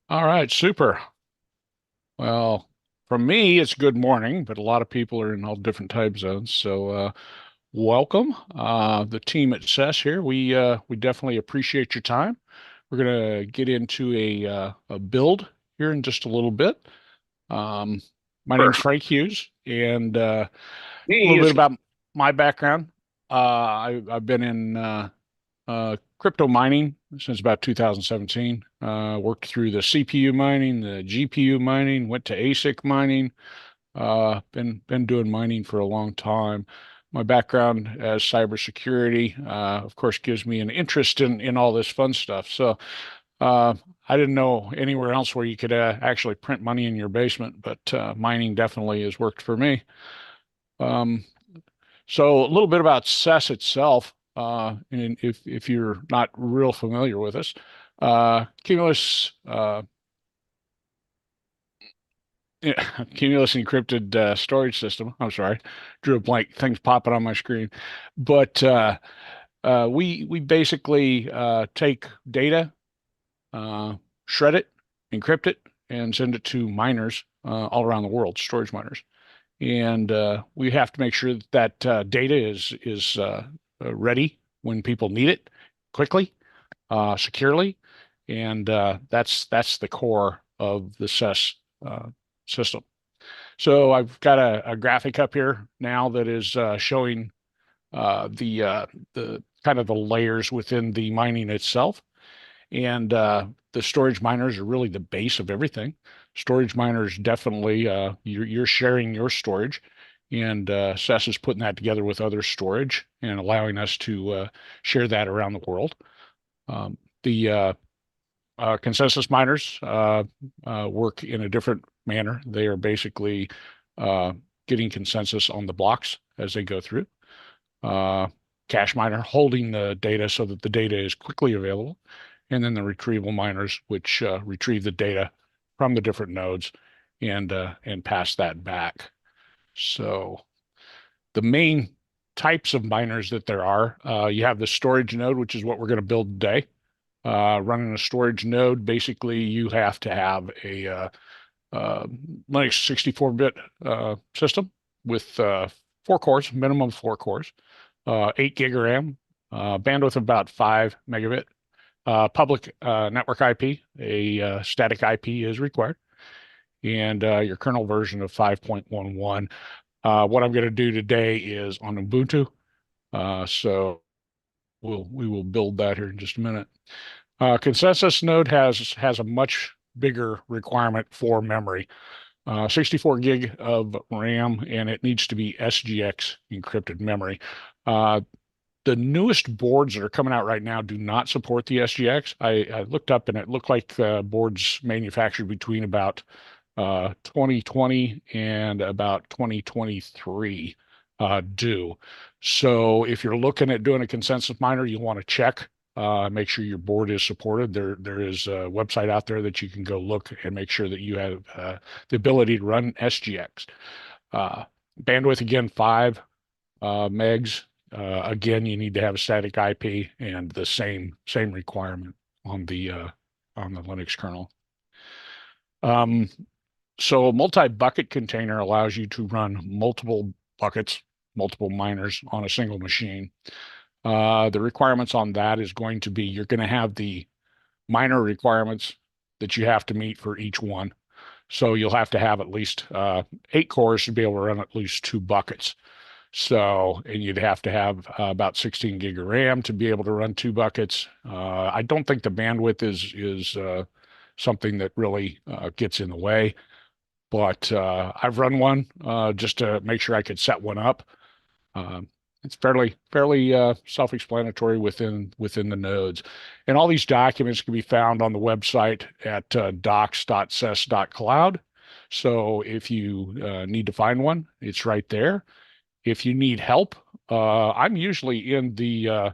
All right, super. Well, for me, it's good morning, but a lot of people are in all different time zones. So, welcome, the team at CESS here. We definitely appreciate your time. We're gonna get into a build here in just a little bit. Um, my name's Sure. Frank Hughes, and a Me little bit is about my background. I've been in crypto mining since about 2017. Worked through the CPU mining, the GPU mining, went to ASIC mining. Been doing mining for a long time. My background as cybersecurity, of course, gives me an interest in all this fun stuff. So uh, I didn't know anywhere else where you could actually print money in your basement, but mining definitely has worked for me. Um, so a little bit about CESS itself, and if you're not real familiar with us, Cumulus Cumulus encrypted storage system. I'm sorry, drew a blank. Things popping on my screen, but we basically take data, uh, shred it, encrypt it, and send it to miners all around the world, storage miners. And we have to make sure that data is ready when people need it quickly, securely, and that's the core of the CESS system. So I've got a graphic up here now that is showing the kind of the layers within the mining itself. And the storage miners are really the base of everything. Storage miners definitely, you're sharing your storage, and CESS is putting that together with other storage and allowing us to share that around the world. The consensus miners work in a different manner. They are basically uh, getting consensus on the blocks as they go through. Uh, Cache miner holding the data so that the data is quickly available, and then the retrieval miners, which retrieve the data from the different nodes and pass that back. So the main types of miners that there are, you have the storage node, which is what we're going to build today. Running a storage node, basically you have to have a uh, Linux 64-bit system with 4 cores, minimum 4 cores, 8 gig of RAM, bandwidth of about 5 megabit, public network IP, a static IP is required, and your kernel version of 5.11. What I'm going to do today is on Ubuntu, so we will build that here in just a minute. Consensus node has a much bigger requirement for memory, 64 gig of RAM, and it needs to be SGX encrypted memory. Uh, the newest boards that are coming out right now do not support the SGX. I looked up and it looked like boards manufactured between about 2020 and about 2023 do. So if you're looking at doing a consensus miner, you want to check, make sure your board is supported. There is a website out there that you can go look and make sure that you have the ability to run SGX. Uh, Bandwidth again, 5 megs. Again, you need to have a static IP and the same requirement on the Linux kernel. Um, so a multi-bucket container allows you to run multiple buckets, multiple miners on a single machine. The requirements on that is going to be you're going to have the miner requirements that you have to meet for each one. So you'll have to have at least 8 cores to be able to run at least 2 buckets. So, and you'd have to have about 16 gig of RAM to be able to run 2 buckets. I don't think the bandwidth is something that really gets in the way, but I've run one just to make sure I could set one up. Um, it's fairly self-explanatory within the nodes, and all these documents can be found on the website at docs.cess.cloud. So if you need to find one, it's right there. If you need help, I'm usually in the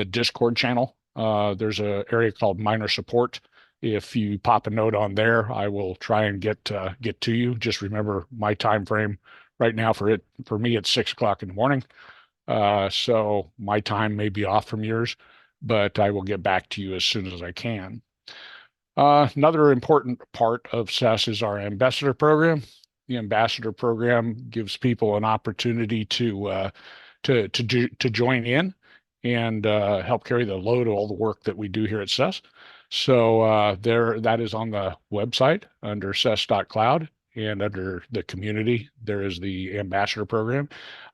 Discord channel. There's an area called Miner Support. If you pop a note on there, I will try and get to you. Just remember my time frame right now for me it's 6 o'clock in the morning. So my time may be off from yours, but I will get back to you as soon as I can. Another important part of CESS is our ambassador program. The ambassador program gives people an opportunity to join in and help carry the load of all the work that we do here at CESS. So that is on the website under cess.cloud, and under the community there is the ambassador program.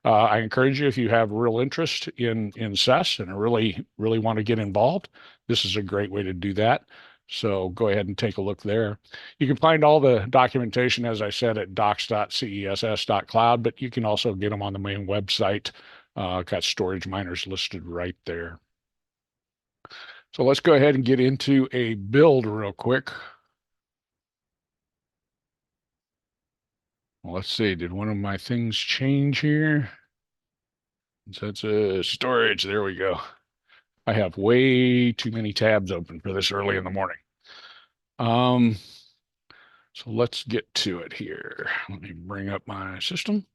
I encourage you, if you have real interest in CESS and really want to get involved, this is a great way to do that. So go ahead and take a look there. You can find all the documentation, as I said, at docs.cess.cloud, but you can also get them on the main website. Got storage miners listed right there. So let's go ahead and get into a build real quick. Well, let's see, did one of my things change here? So that's a storage. There we go. I have way too many tabs open for this early in the morning. So let's get to it here. Let me bring up my system.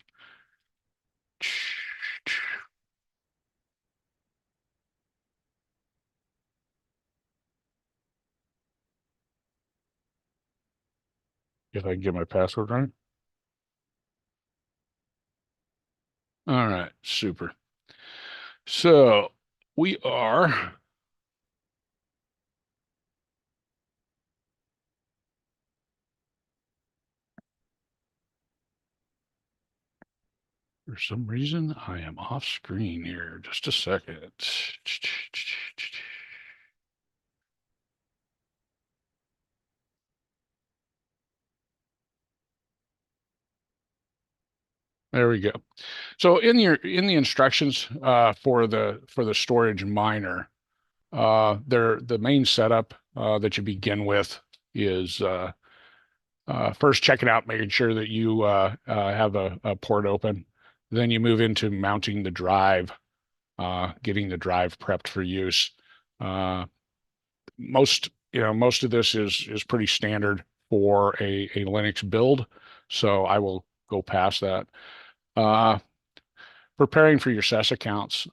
If I can get my password right. All right, super. So we are for some reason I am off screen here. Just a second. There we go. So in the instructions for the storage miner, the main setup that you begin with is first checking out, making sure that you have a port open. Then you move into mounting the drive, getting the drive prepped for use. Uh, most of this is pretty standard for a Linux build, so I will go past that. Uh, Preparing for your CESS accounts.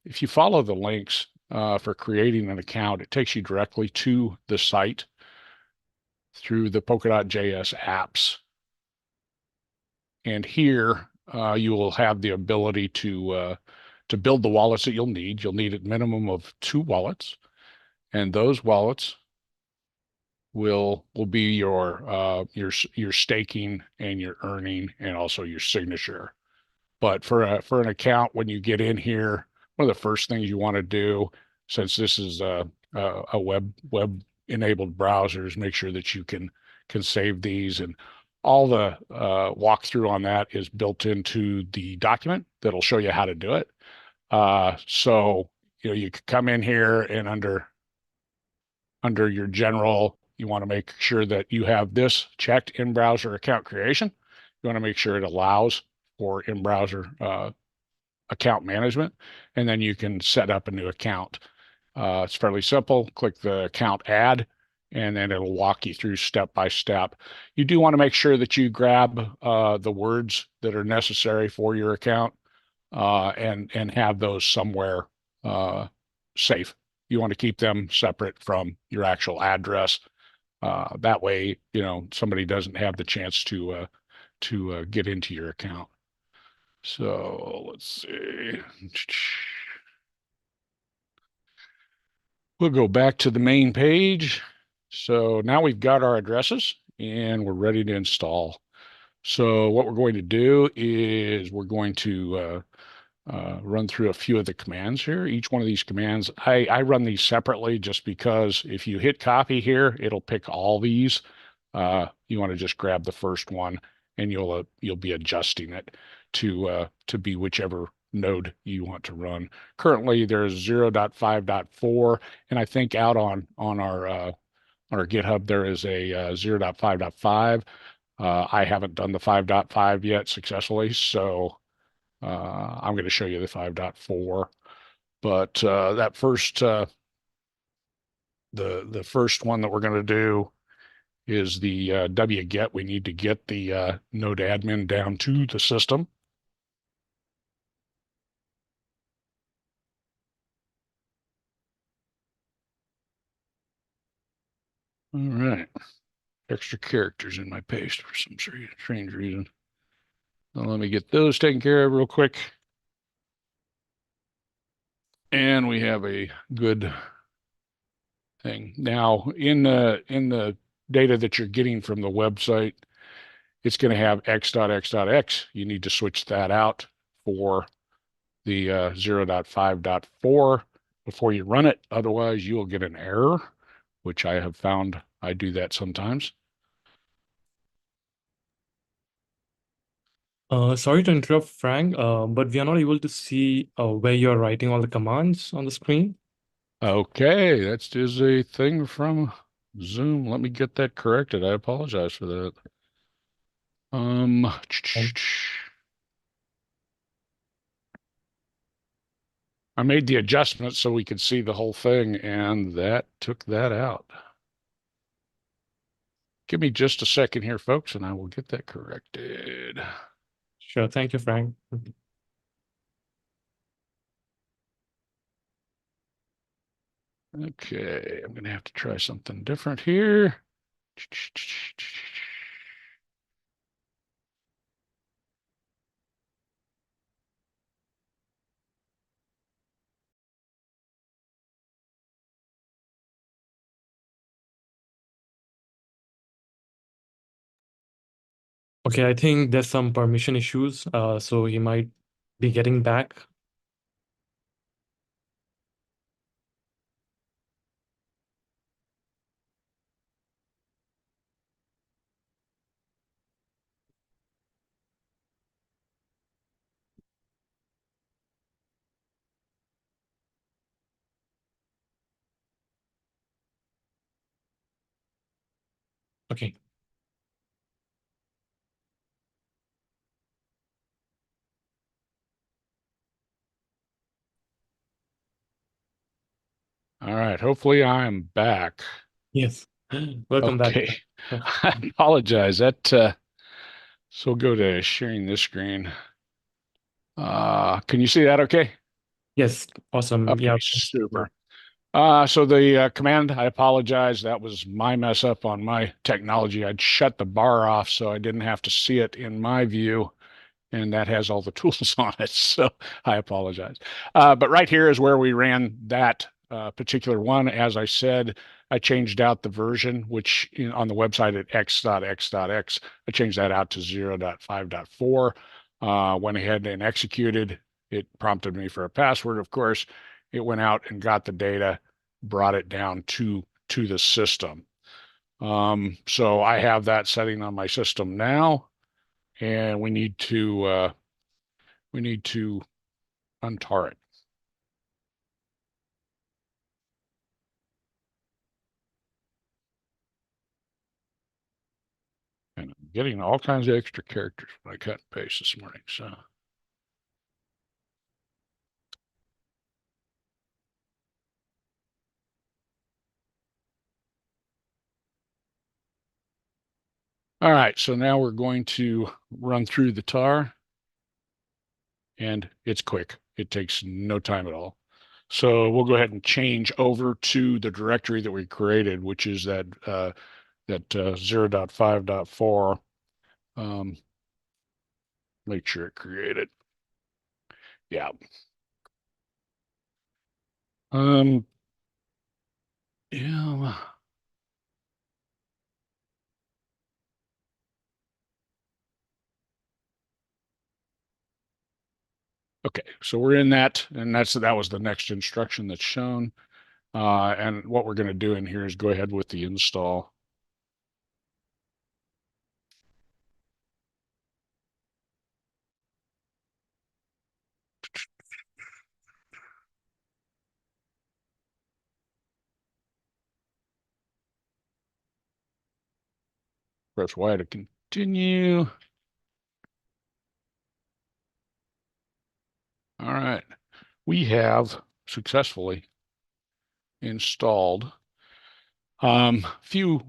If you follow the links for creating an account, it takes you directly to the site through the Polkadot.js apps. And here you will have the ability to build the wallets that you'll need. You'll need a minimum of 2 wallets, and those wallets will be your staking and your earning and also your signature. But for an account, when you get in here, one of the first things you want to do, since this is a web enabled browser, is make sure that you can save these, and all the walkthrough on that is built into the document that'll show you how to do it. So you could come in here and under your general, you want to make sure that you have this checked: in browser account creation. You want to make sure it allows for in browser account management, and then you can set up a new account. It's fairly simple. Click the account add, and then it'll walk you through step by step. You do want to make sure that you grab the words that are necessary for your account and have those somewhere safe. You want to keep them separate from your actual address. That way, somebody doesn't have the chance to get into your account. So let's see. We'll go back to the main page. So now we've got our addresses and we're ready to install. So what we're going to do is we're going to run through a few of the commands here. Each one of these commands, I run these separately just because if you hit copy here, it'll pick all these. You want to just grab the first one, and you'll be adjusting it to be whichever node you want to run. Currently, there's 0.5.4, and I think out on our GitHub there is a 0.5.5. I haven't done the 5.5 yet successfully, so I'm going to show you the 5.4. But that first the first one that we're going to do is the wget. We need to get the node admin down to the system. All right. Extra characters in my paste for some strange reason. So let me get those taken care of real quick. And we have a good thing. Now, in the data that you're getting from the website, it's going to have x.x.x. You need to switch that out for the 0.5.4 before you run it. Otherwise, you'll get an error, which I have found I do that sometimes. Sorry to interrupt, Frank, but we are not able to see where you're writing all the commands on the screen. Okay, that's just a thing from Zoom. Let me get that corrected. I apologize for that. Um, Um, I made the adjustment so we could see the whole thing, and that took that out. Give me just a second here, folks, and I will get that corrected. Sure, thank you, Frank. Okay, I'm going to have to try something different here. Okay, I think there's some permission issues, so he might be getting back. Okay. All right, hopefully I'm back. Yes. Welcome back. Okay, I apologize. So go to sharing this screen. Can you see that okay? Yes, awesome. Okay, Yeah. super. So the command, I apologize. That was my mess up on my technology. I'd shut the bar off so I didn't have to see it in my view, and that has all the tools on it. So I apologize. But right here is where we ran that particular one. As I said, I changed out the version, which on the website at x.x.x, I changed that out to 0.5.4. Went ahead and executed. It prompted me for a password, of course. It went out and got the data, brought it down to the system. So I have that setting on my system now, and we need to untar it. And I'm getting all kinds of extra characters when I cut and paste this morning. So all right, so now we're going to run through the tar, and it's quick. It takes no time at all. So we'll go ahead and change over to the directory that we created, which is that 0.5.4. Make sure it created. Yeah. Um, yeah. Okay, so we're in that, and that was the next instruction that's shown. And what we're going to do in here is go ahead with the install. Press Y to continue. All right, we have successfully installed. Few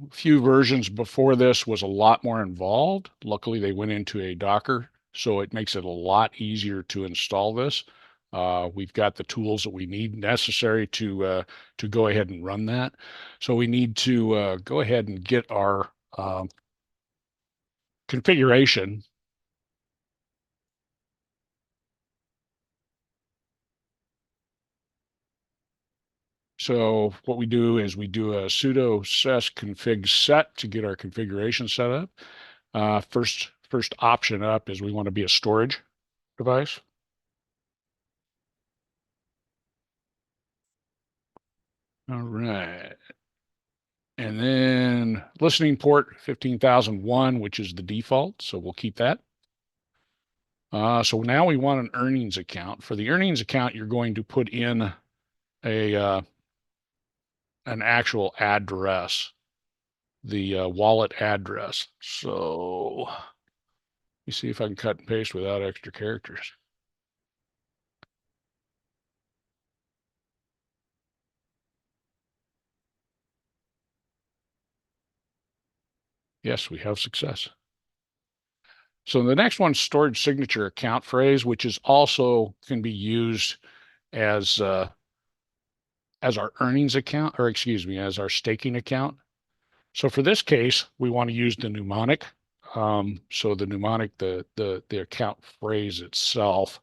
versions before this was a lot more involved. Luckily, they went into a Docker, so it makes it a lot easier to install this. We've got the tools that we need necessary to go ahead and run that. So we need to go ahead and get our configuration. So what we do is we do a sudo cess config set to get our configuration set up. First option up is we want to be a storage device. All right. And then listening port 15,001, which is the default. So we'll keep that. So now we want an earnings account. For the earnings account, you're going to put in an actual address, the wallet address. So let me see if I can cut and paste without extra characters. Yes, we have success. So the next one's storage signature account phrase, which is also can be used as our earnings account, or excuse me, as our staking account. So for this case, we want to use the mnemonic. So the mnemonic, the account phrase itself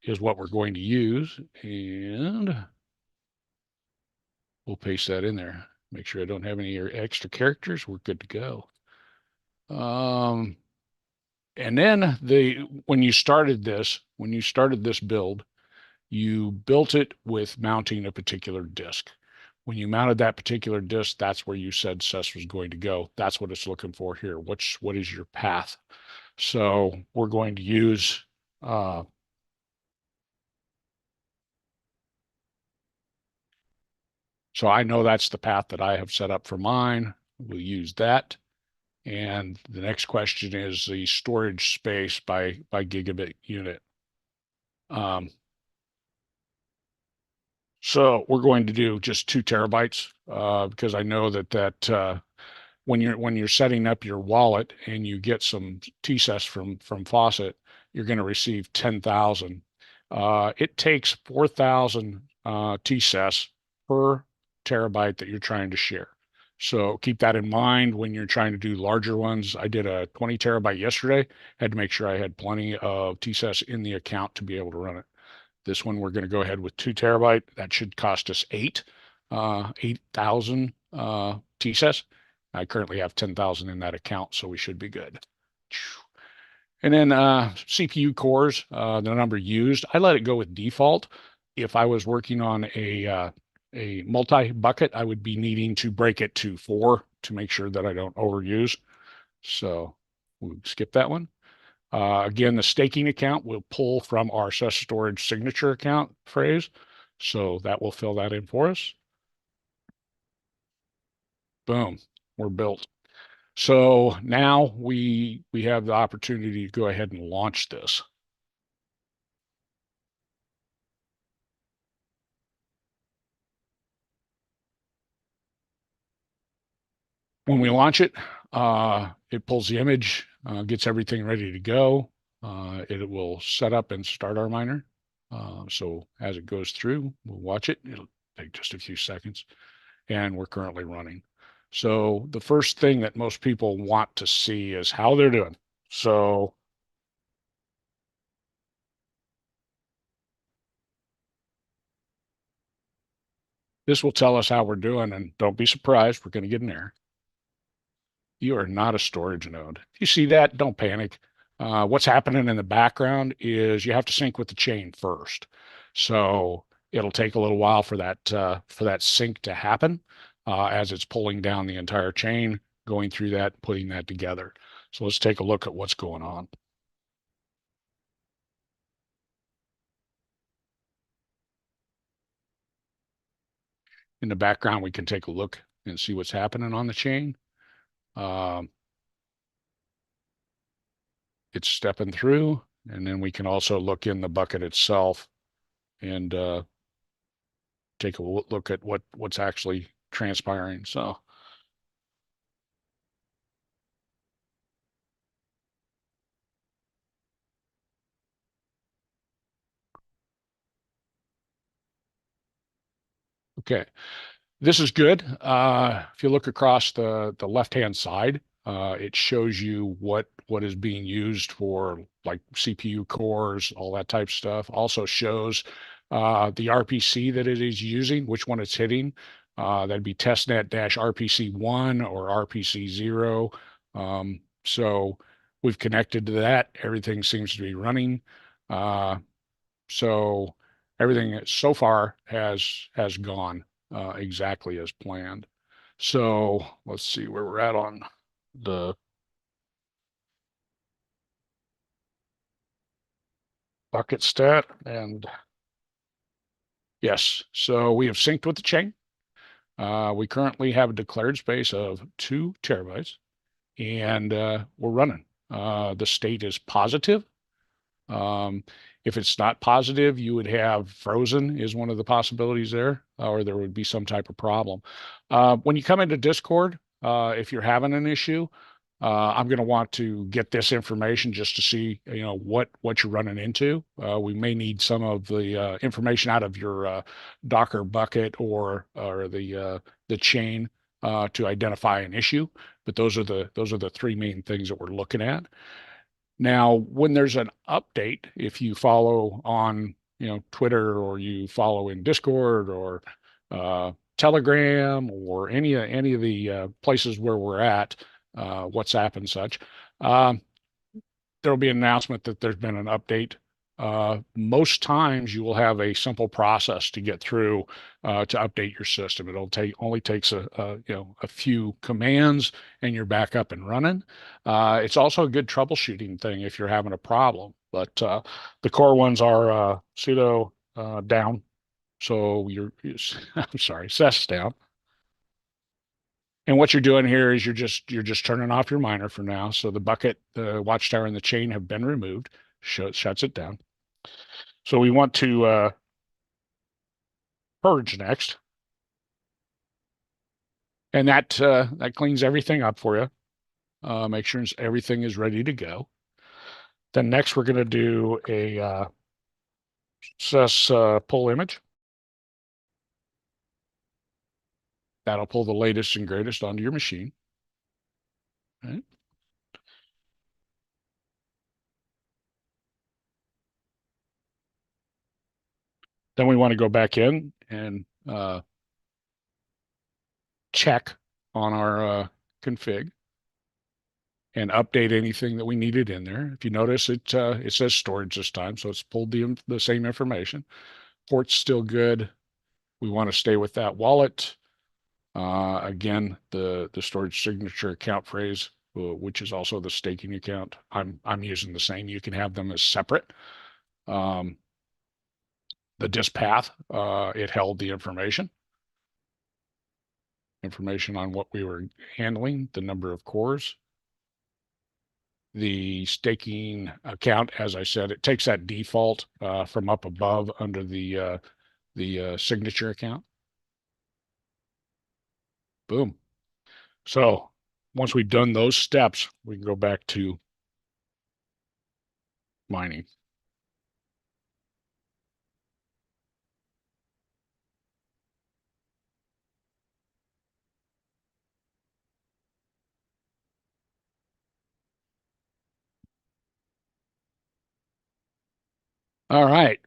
is what we're going to use, and we'll paste that in there. Make sure I don't have any extra characters. We're good to go. And then when you started this build, you built it with mounting a particular disk. When you mounted that particular disk, that's where you said CESS was going to go. That's what it's looking for here. What is your path? So we're going to use so I know that's the path that I have set up for mine. We'll use that. And the next question is the storage space by gigabit unit. So we're going to do just 2 terabytes because I know that when you're setting up your wallet and you get some CESS from Faucet, you're going to receive 10,000. It takes 4,000 CESS per terabyte that you're trying to share. So keep that in mind when you're trying to do larger ones. I did a 20 terabyte yesterday. Had to make sure I had plenty of CESS in the account to be able to run it. This one, we're going to go ahead with 2 terabyte. That should cost us 8,000 CESS. I currently have 10,000 in that account, so we should be good. And then CPU cores, the number used, I let it go with default. If I was working on a multi-bucket, I would be needing to break it to 4 to make sure that I don't overuse. So we'll skip that one. Again, the staking account will pull from our CESS storage signature account phrase. So that will fill that in for us. Boom, we're built. So now we have the opportunity to go ahead and launch this. When we launch it, it pulls the image, gets everything ready to go. It will set up and start our miner. So as it goes through, we'll watch it. It'll take just a few seconds, and we're currently running. So the first thing that most people want to see is how they're doing. So this will tell us how we're doing, and don't be surprised, we're going to get an error. You are not a storage node. If you see that, don't panic. What's happening in the background is you have to sync with the chain first. So it'll take a little while for that sync to happen as it's pulling down the entire chain, going through that, putting that together. So let's take a look at what's going on. In the background, we can take a look and see what's happening on the chain. It's stepping through, and then we can also look in the bucket itself and take a look at what's actually transpiring. So Okay. This is good. If you look across the left-hand side, it shows you what is being used for like CPU cores, all that type stuff. Also shows the RPC that it is using, which one it's hitting. That'd be testnet-RPC1 or RPC0. So we've connected to that. Everything seems to be running. So everything so far has gone exactly as planned. So let's see where we're at on the bucket stat. And yes, so we have synced with the chain. We currently have a declared space of 2 TB, and we're running. The state is positive. Um, if it's not positive, you would have frozen is one of the possibilities there, or there would be some type of problem. When you come into Discord, if you're having an issue, I'm going to want to get this information just to see, what you're running into. We may need some of the information out of your Docker bucket or the chain to identify an issue. But those are the 3 main things that we're looking at. Now, when there's an update, if you follow on, Twitter, or you follow in Discord, or Telegram, or any of the places where we're at, WhatsApp and such, um, there'll be an announcement that there's been an update. Most times you will have a simple process to get through to update your system. It'll only takes a few commands and you're back up and running. It's also a good troubleshooting thing if you're having a problem. But the core ones are sudo down. So I'm sorry, cess down. And what you're doing here is you're just turning off your miner for now. So the bucket, the watchtower, and the chain have been removed. Shuts it down. So we want to purge next, and that cleans everything up for you. Make sure everything is ready to go. Then next we're going to do a CESS pull image. That'll pull the latest and greatest onto your machine. Right. Then we want to go back in and check on our config and update anything that we needed in there. If you notice, it says storage this time, so it's pulled the same information. Port's still good. We want to stay with that wallet. Again, the storage signature account phrase, which is also the staking account. I'm using the same. You can have them as separate. The disk path, it held the information on what we were handling, the number of cores. The staking account, as I said, it takes that default from up above under the signature account. Boom. So once we've done those steps, we can go back to mining. All right.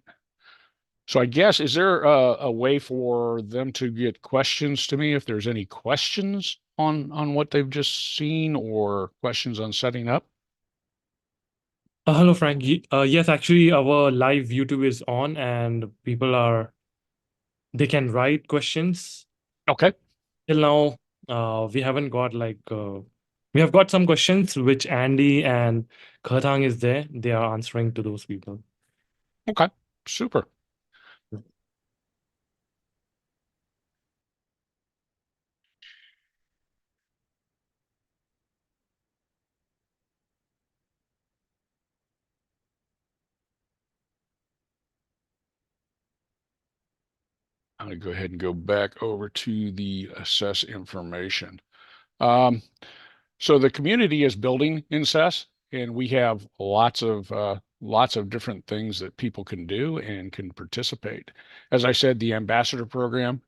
So I guess, is there a way for them to get questions to me if there's any questions on what they've just seen, or questions on setting up? Hello, Frank. Yes, actually, our live YouTube is on, and they can write questions. Okay. Till now, we have got some questions which Andy and Khatang is there. They are answering to those people. Okay. Super. I'm going to go ahead and go back over to the CESS information. So the community is building in CESS, and we have lots of lots of different things that people can do and can participate. As I said, the ambassador program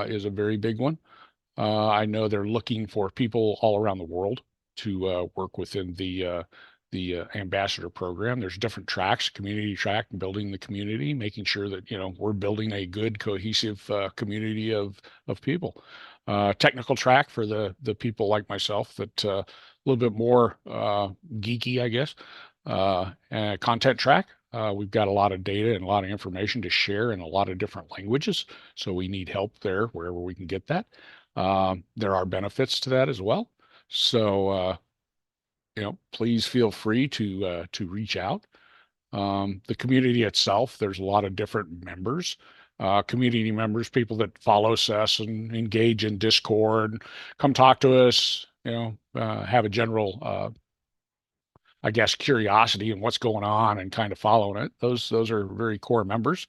is a very big one. I know they're looking for people all around the world to work within the ambassador program. There's different tracks: community track, building the community, making sure that we're building a good, cohesive community of people. Technical track for the people like myself that a little bit more geeky, I guess. And content track. We've got a lot of data and a lot of information to share in a lot of different languages, so we need help there wherever we can get that. There are benefits to that as well. So, please feel free to reach out. The community itself, there's a lot of different members, community members, people that follow CESS and engage in Discord, come talk to us, have a general, I guess, curiosity and what's going on and kind of following it. Those are very core members.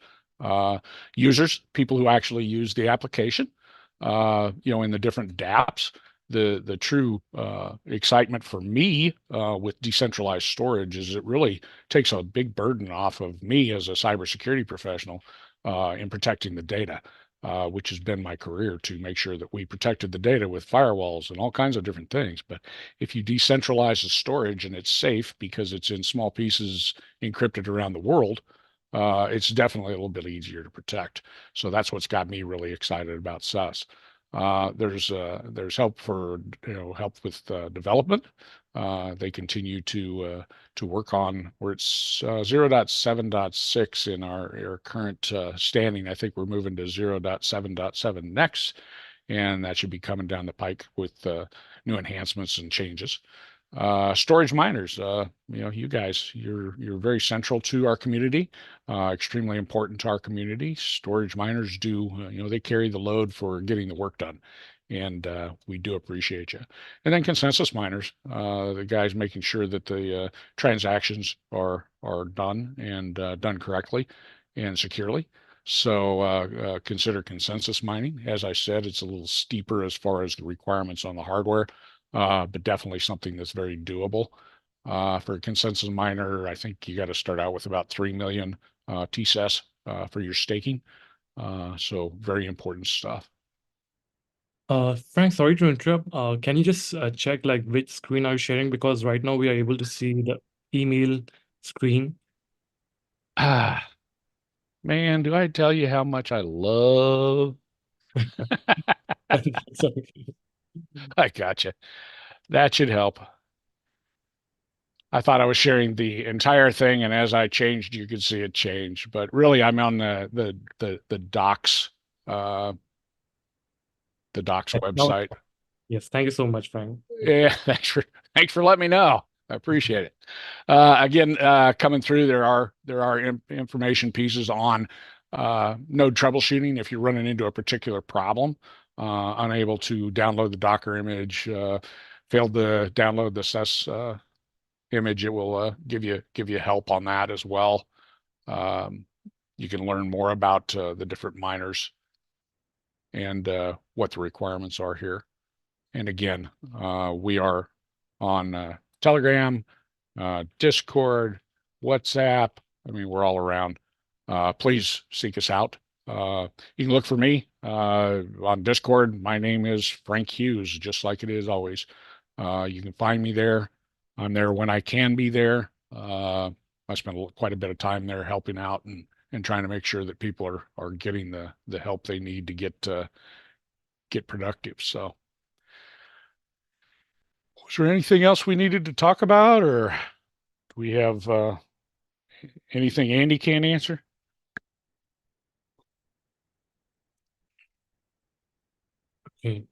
Users, people who actually use the application, in the different dApps. The true excitement for me with decentralized storage is it really takes a big burden off of me as a cybersecurity professional in protecting the data, which has been my career, to make sure that we protected the data with firewalls and all kinds of different things. But if you decentralize the storage and it's safe because it's in small pieces encrypted around the world, it's definitely a little bit easier to protect. So that's what's got me really excited about CESS. There's help for help with development. They continue to work on where it's 0.7.6 in our current standing. I think we're moving to 0.7.7 next, and that should be coming down the pike with new enhancements and changes. Storage miners, you guys, you're very central to our community, extremely important to our community. Storage miners do, they carry the load for getting the work done, and we do appreciate you. And then consensus miners, the guys making sure that the transactions are done and done correctly and securely. So consider consensus mining. As I said, it's a little steeper as far as the requirements on the hardware, but definitely something that's very doable. For a consensus miner, I think you got to start out with about 3 million TCES for your staking. So very important stuff. Frank, sorry to interrupt. Can you just check like which screen are you sharing? Because right now we are able to see the email screen. Ah, man, do I tell you how much I love? Sorry. I gotcha. That should help. I thought I was sharing the entire thing, and as I changed, you could see it change. But really, I'm on the docs, uh, the docs Now, website. yes, thank you so much, Frank. Yeah, thanks for letting me know. I appreciate it. Again, coming through, there are information pieces on node troubleshooting if you're running into a particular problem, unable to download the Docker image, failed to download the CESS image. It will give you help on that as well. Um, you can learn more about the different miners and what the requirements are here. And again, we are on Telegram, Discord, WhatsApp. I mean, we're all around. Please seek us out. You can look for me on Discord. My name is Frank Hughes, just like it is always. You can find me there. I'm there when I can be there. I spend quite a bit of time there helping out and trying to make sure that people are getting the help they need to get productive. So, was there anything else we needed to talk about, or do we have anything Andy can't answer? Okay.